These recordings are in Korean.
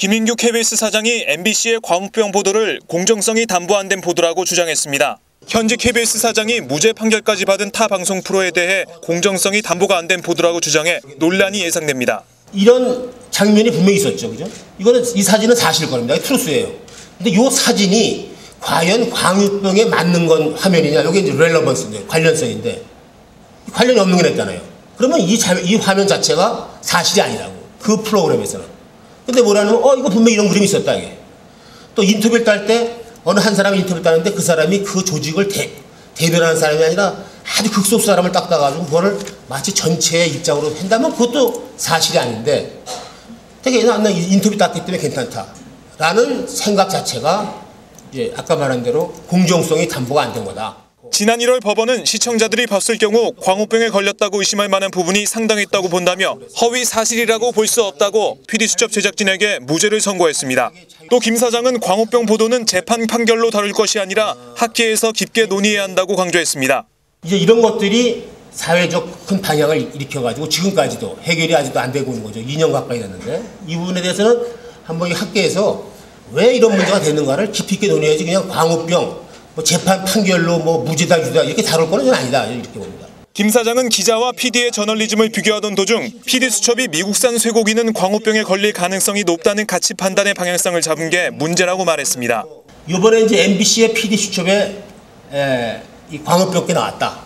김인규 KBS 사장이 MBC의 광우병 보도를 공정성이 담보 안 된 보도라고 주장했습니다. 현직 KBS 사장이 무죄 판결까지 받은 타 방송 프로에 대해 공정성이 담보가 안 된 보도라고 주장해 논란이 예상됩니다. 이런 장면이 분명히 있었죠, 그죠? 이 사진은 사실 겁니다. 트루스예요. 근데 이 사진이 과연 광우병에 맞는 건 화면이냐? 이게 이제 렐러번스인데 관련성인데 관련이 없는 게 냈잖아요. 그러면 이 화면 자체가 사실이 아니라고 그 프로그램에서는. 근데 뭐라는 이거 분명히 이런 그림이 있었다 이게. 또 인터뷰를 딸 때 어느 한 사람이 인터뷰를 따는데 그 사람이 그 조직을 대변하는 사람이 아니라 아주 극소수 사람을 딱 따가지고 그거를 마치 전체의 입장으로 한다면 그것도 사실이 아닌데 되게 나 인터뷰 땄기 때문에 괜찮다라는 생각 자체가 이제 아까 말한 대로 공정성이 담보가 안 된 거다. 지난 1월 법원은 시청자들이 봤을 경우 광우병에 걸렸다고 의심할 만한 부분이 상당했다고 본다며 허위 사실이라고 볼 수 없다고 PD수첩 제작진에게 무죄를 선고했습니다. 또 김 사장은 광우병 보도는 재판 판결로 다룰 것이 아니라 학계에서 깊게 논의해야 한다고 강조했습니다. 이제 이런 것들이 사회적 큰 방향을 일으켜가지고 지금까지도 해결이 아직도 안 되고 있는 거죠. 2년 가까이 됐는데 이 부분에 대해서는 한번 이 학계에서 왜 이런 문제가 되는가를 깊이 있게 논의해야지 그냥 광우병 재판 판결로 무죄다 유죄다 이렇게 다룰 거는 아니다 이렇게 봅니다. 김 사장은 기자와 PD의 저널리즘을 비교하던 도중 PD수첩이 미국산 쇠고기는 광우병에 걸릴 가능성이 높다는 가치 판단의 방향성을 잡은 게 문제라고 말했습니다. 이번에 이제 MBC의 PD수첩에 이 광우병이 나왔다.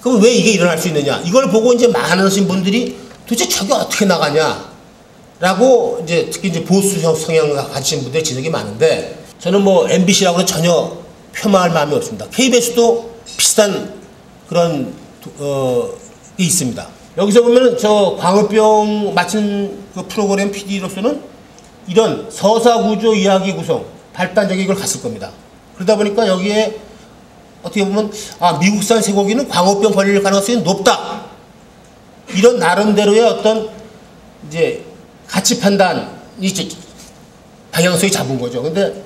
그럼 왜 이게 일어날 수 있느냐? 이걸 보고 이제 많으신 분들이 도대체 저게 어떻게 나가냐라고 이제 특히 이제 보수 성향을 가지신 분들의 지적이 많은데 저는 MBC라고는 전혀 폄하할 마음이 없습니다. KBS도 비슷한 그런 게 있습니다. 여기서 보면은 저 광우병 맡은 그 프로그램 PD로서는 이런 서사구조 이야기 구성, 발단적인 걸 갔을 겁니다. 그러다 보니까 여기에 어떻게 보면 미국산 쇠고기는 광우병 걸릴 가능성이 높다. 이런 나름대로의 어떤 이제 가치 판단이 방향성이 잡은 거죠. 근데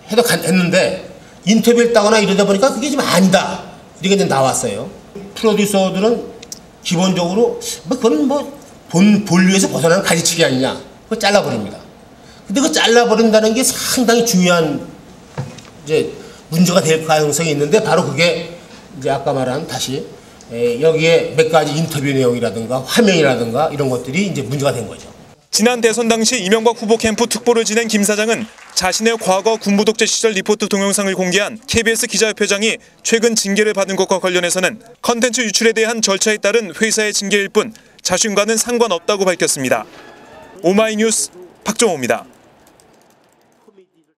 했는데 인터뷰를 따거나 이러다 보니까 그게 좀 아니다 이렇게 나왔어요. 프로듀서들은 기본적으로 그건 본류에서 벗어나는 가지치기 아니냐 그거 잘라버립니다. 근데 그 잘라버린다는 게 상당히 중요한 이제 문제가 될 가능성이 있는데 바로 그게 이제 아까 말한 다시 여기에 몇 가지 인터뷰 내용이라든가 화면이라든가 이런 것들이 이제 문제가 된 거죠. 지난 대선 당시 이명박 후보 캠프 특보를 지낸 김 사장은 자신의 과거 군부 독재 시절 리포트 동영상을 공개한 KBS 기자협회장이 최근 징계를 받은 것과 관련해서는 컨텐츠 유출에 대한 절차에 따른 회사의 징계일 뿐 자신과는 상관없다고 밝혔습니다. 오마이뉴스 박정호입니다.